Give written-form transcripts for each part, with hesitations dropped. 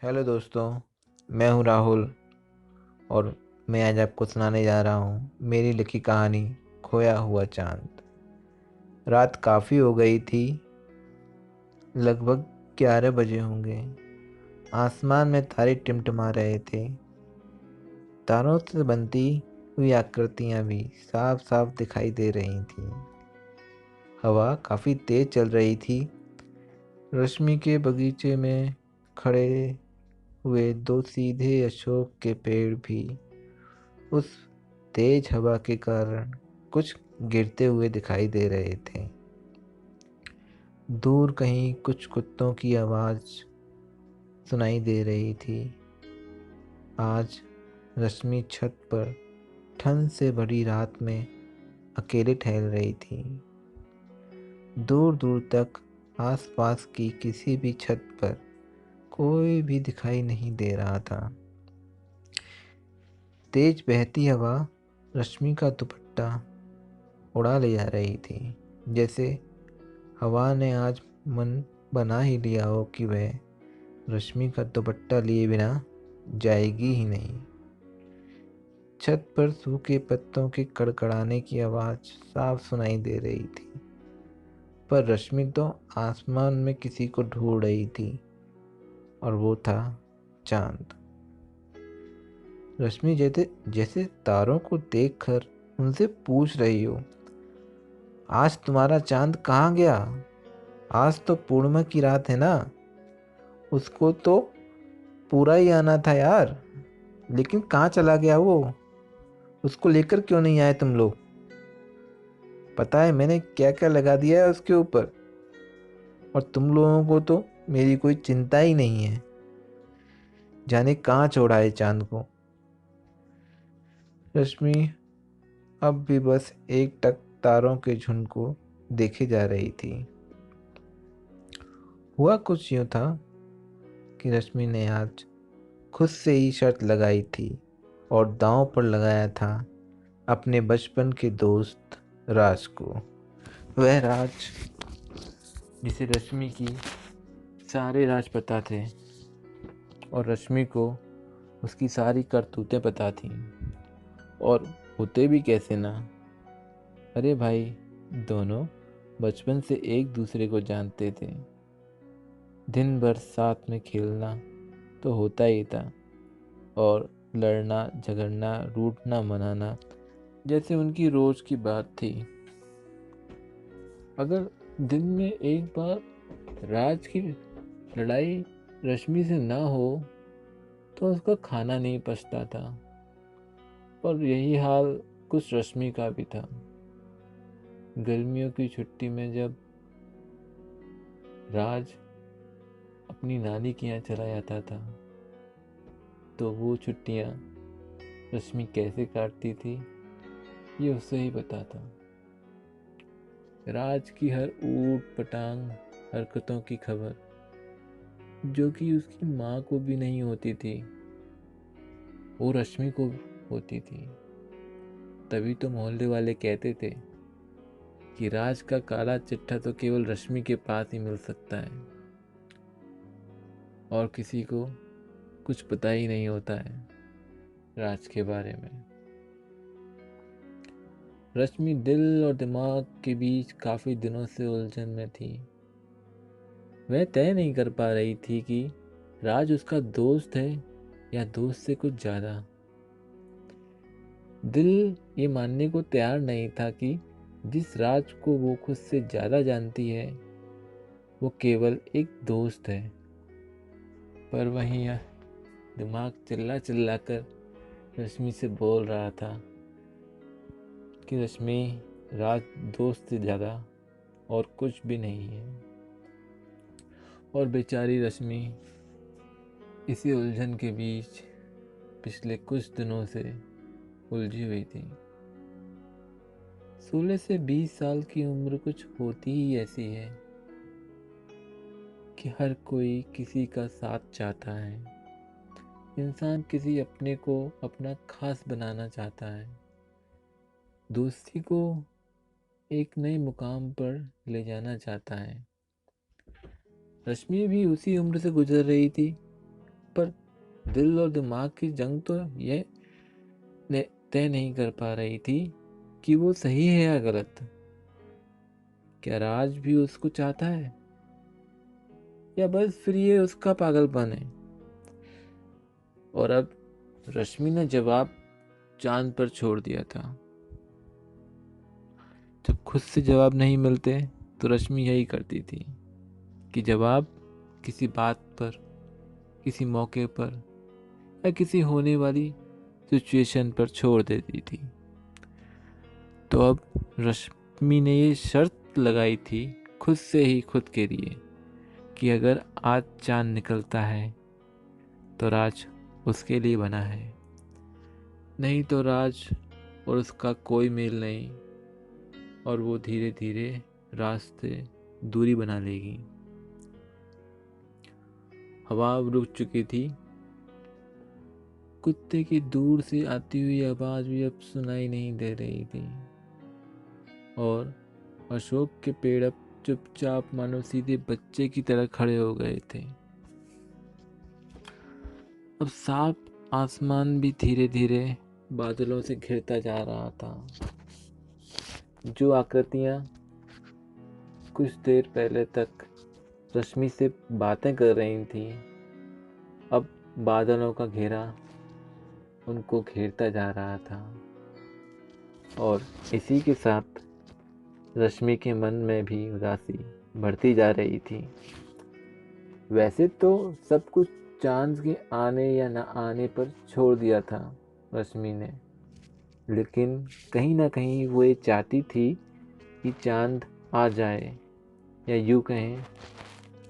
Hello दोस्तों। मैं हूं राहुल और मैं आज आपको सुनाने जा रहा हूं मेरी लिखी कहानी खोया हुआ चांद। रात काफ़ी हो गई थी। लगभग 11 बजे होंगे। आसमान में तारे टिमटिमा रहे थे। तारों से बनती हुई आकृतियां भी साफ साफ दिखाई दे रही थीं। हवा काफ़ी तेज चल रही थी। रश्मि के बगीचे में खड़े हुए दो सीधे अशोक के पेड़ भी उस तेज हवा के कारण कुछ गिरते हुए दिखाई दे रहे थे। दूर कहीं कुछ कुत्तों की आवाज़ सुनाई दे रही थी। आज रश्मि छत पर ठंड से भरी रात में अकेले टहल रही थी। दूर दूर तक आसपास की किसी भी छत पर कोई भी दिखाई नहीं दे रहा था। तेज बहती हवा रश्मि का दुपट्टा उड़ा ले जा रही थी। जैसे हवा ने आज मन बना ही लिया हो कि वह रश्मि का दुपट्टा लिए बिना जाएगी ही नहीं। छत पर सूखे पत्तों के कड़कड़ाने की आवाज़ साफ सुनाई दे रही थी, पर रश्मि तो आसमान में किसी को ढूंढ रही थी, और वो था चांद। रश्मि जैसे जैसे तारों को देखकर उनसे पूछ रही हो, आज तुम्हारा चांद कहाँ गया? आज तो पूर्णिमा की रात है ना। उसको तो पूरा ही आना था यार। लेकिन कहाँ चला गया वो? उसको लेकर क्यों नहीं आए तुम लोग? पता है मैंने क्या क्या लगा दिया है उसके ऊपर, और तुम लोगों को तो मेरी कोई चिंता ही नहीं है। जाने कहाँ छोड़ा है चांद को। रश्मि अब भी बस एक टक तारों के झुंड को देखे जा रही थी। हुआ कुछ यूं था कि रश्मि ने आज खुद से ही शर्त लगाई थी और दांव पर लगाया था अपने बचपन के दोस्त राज को। वह राज जिसे रश्मि की सारे राज पता थे, और रश्मि को उसकी सारी करतूतें पता थीं। और होते भी कैसे ना। अरे भाई, दोनों बचपन से एक दूसरे को जानते थे। दिन भर साथ में खेलना तो होता ही था, और लड़ना झगड़ना रूठना मनाना जैसे उनकी रोज की बात थी। अगर दिन में एक बार राज की लड़ाई रश्मि से ना हो तो उसका खाना नहीं पचता था। और यही हाल कुछ रश्मि का भी था। गर्मियों की छुट्टी में जब राज अपनी नानी के यहाँ चला जाता था, तो वो छुट्टियाँ रश्मि कैसे काटती थी ये उससे ही पता था। राज की हर ऊट पटांग हरकतों की खबर, जो कि उसकी माँ को भी नहीं होती थी, वो रश्मि को होती थी। तभी तो मोहल्ले वाले कहते थे कि राज का काला चिट्ठा तो केवल रश्मि के पास ही मिल सकता है, और किसी को कुछ पता ही नहीं होता है राज के बारे में। रश्मि दिल और दिमाग के बीच काफ़ी दिनों से उलझन में थी। वह तय नहीं कर पा रही थी कि राज उसका दोस्त है या दोस्त से कुछ ज़्यादा। दिल ये मानने को तैयार नहीं था कि जिस राज को वो खुद से ज़्यादा जानती है वो केवल एक दोस्त है। पर वहीं दिमाग चिल्ला चिल्ला कर रश्मि से बोल रहा था कि रश्मि, राज दोस्त से ज़्यादा और कुछ भी नहीं है। और बेचारी रश्मि इसी उलझन के बीच पिछले कुछ दिनों से उलझी हुई थी। 16 से 20 साल की उम्र कुछ होती ही ऐसी है कि हर कोई किसी का साथ चाहता है। इंसान किसी अपने को अपना खास बनाना चाहता है, दोस्ती को एक नए मुकाम पर ले जाना चाहता है। रश्मि भी उसी उम्र से गुजर रही थी, दिल और दिमाग की जंग तो ये तय नहीं कर पा रही थी कि वो सही है या गलत। क्या राज भी उसको चाहता है या बस फिर ये उसका पागलपन है। और अब रश्मि ने जवाब चांद पर छोड़ दिया था। जब खुद से जवाब नहीं मिलते तो रश्मि यही करती थी कि जवाब किसी बात पर, किसी मौके पर या किसी होने वाली सिचुएशन पर छोड़ देती थी। तो अब रश्मि ने ये शर्त लगाई थी खुद से ही खुद के लिए कि अगर आज चांद निकलता है तो राज उसके लिए बना है, नहीं तो राज और उसका कोई मेल नहीं, और वो धीरे धीरे रास्ते दूरी बना लेगी। हवा रुक चुकी थी। कुत्ते की दूर से आती हुई आवाज भी अब सुनाई नहीं दे रही थी, और अशोक के पेड़ अब चुपचाप मानो सीधे बच्चे की तरह खड़े हो गए थे। अब साफ आसमान भी धीरे धीरे बादलों से घिरता जा रहा था। जो आकृतियां कुछ देर पहले तक रश्मि से बातें कर रही थी, अब बादलों का घेरा उनको घेरता जा रहा था। और इसी के साथ रश्मि के मन में भी उदासी बढ़ती जा रही थी। वैसे तो सब कुछ चांद के आने या न आने पर छोड़ दिया था रश्मि ने, लेकिन कहीं ना कहीं वो ये चाहती थी कि चांद आ जाए, या यूं कहें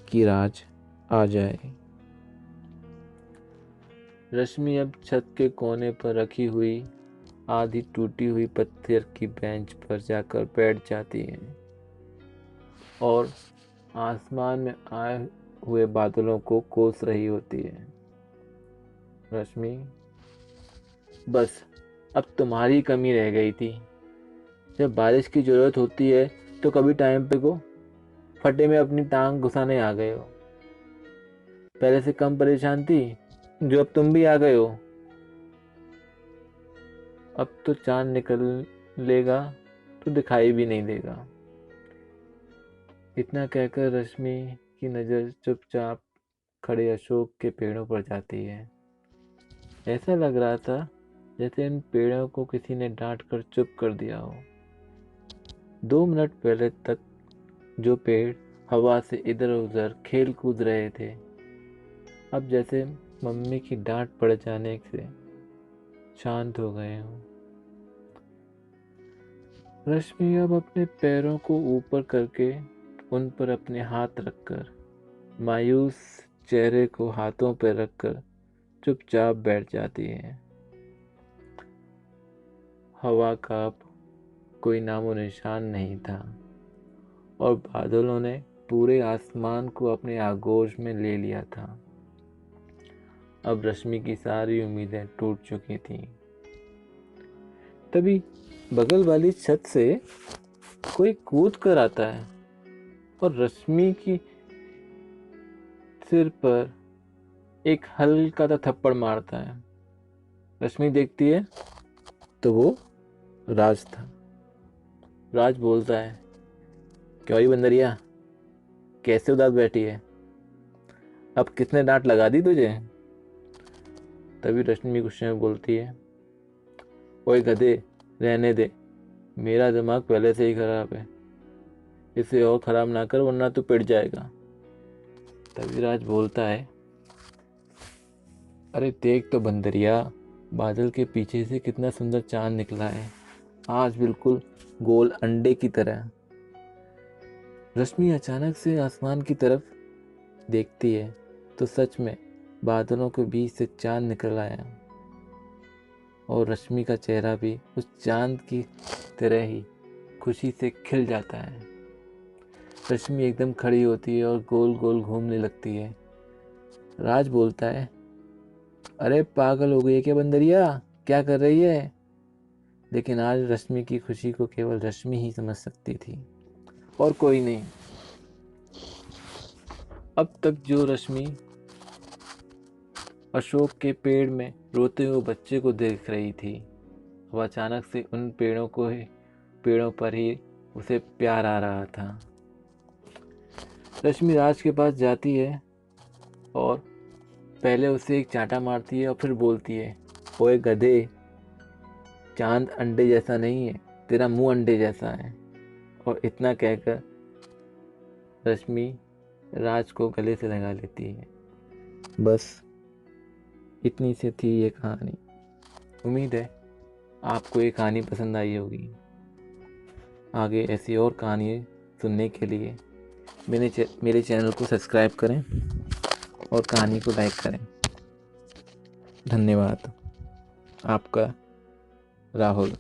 कि राज आ जाए। रश्मि अब छत के कोने पर रखी हुई आधी टूटी हुई पत्थर की बेंच पर जाकर बैठ जाती है और आसमान में आए हुए बादलों को कोस रही होती है। रश्मि, बस अब तुम्हारी कमी रह गई थी। जब बारिश की जरूरत होती है तो कभी टाइम पे को फटे में अपनी टांग घुसाने आ गए हो। पहले से कम परेशान थी जो अब तुम भी आ गए हो। अब तो चांद निकलेगा तो दिखाई भी नहीं देगा। इतना कहकर रश्मि की नज़र चुपचाप खड़े अशोक के पेड़ों पर जाती है। ऐसा लग रहा था जैसे इन पेड़ों को किसी ने डांट कर चुप कर दिया हो। 2 मिनट पहले तक जो पेड़ हवा से इधर उधर खेल कूद रहे थे, अब जैसे मम्मी की डांट पड़ जाने से शांत हो गए हों। रश्मि अब अपने पैरों को ऊपर करके उन पर अपने हाथ रखकर, मायूस चेहरे को हाथों पर रखकर चुपचाप बैठ जाती है। हवा का अब कोई नामो निशान नहीं था और बादलों ने पूरे आसमान को अपने आगोश में ले लिया था। अब रश्मि की सारी उम्मीदें टूट चुकी थीं। तभी बगल वाली छत से कोई कूद कर आता है और रश्मि की सिर पर एक हल्का सा थप्पड़ मारता है। रश्मि देखती है तो वो राज था। राज बोलता है, क्या हुई बंदरिया, कैसे उदास बैठी है? अब किसने डांट लगा दी तुझे? तभी रश्मि गुस्से में बोलती है, ओए गधे, रहने दे, मेरा दिमाग पहले से ही खराब है, इसे और खराब ना कर वरना तू पिट जाएगा। तभी राज बोलता है, अरे देख तो बंदरिया, बादल के पीछे से कितना सुंदर चांद निकला है, आज बिल्कुल गोल अंडे की तरह। रश्मि अचानक से आसमान की तरफ देखती है तो सच में बादलों के बीच से चांद निकल आया और रश्मि का चेहरा भी उस चांद की तरह ही खुशी से खिल जाता है। रश्मि एकदम खड़ी होती है और गोल गोल घूमने लगती है। राज बोलता है, अरे पागल हो गई है क्या बंदरिया, क्या कर रही है? लेकिन आज रश्मि की खुशी को केवल रश्मि ही समझ सकती थी और कोई नहीं। अब तक जो रश्मि अशोक के पेड़ में रोते हुए बच्चे को देख रही थी। अब अचानक से उन पेड़ों पर ही उसे प्यार आ रहा था। रश्मि राज के पास जाती है और पहले उसे एक चांटा मारती है और फिर बोलती है, ओए गधे, चांद अंडे जैसा नहीं है, तेरा मुंह अंडे जैसा है। और इतना कहकर रश्मि राज को गले से लगा लेती है। बस इतनी सी थी ये कहानी। उम्मीद है आपको ये कहानी पसंद आई होगी। आगे ऐसी और कहानी सुनने के लिए मेरे चैनल को सब्सक्राइब करें और कहानी को लाइक करें। धन्यवाद। आपका राहुल।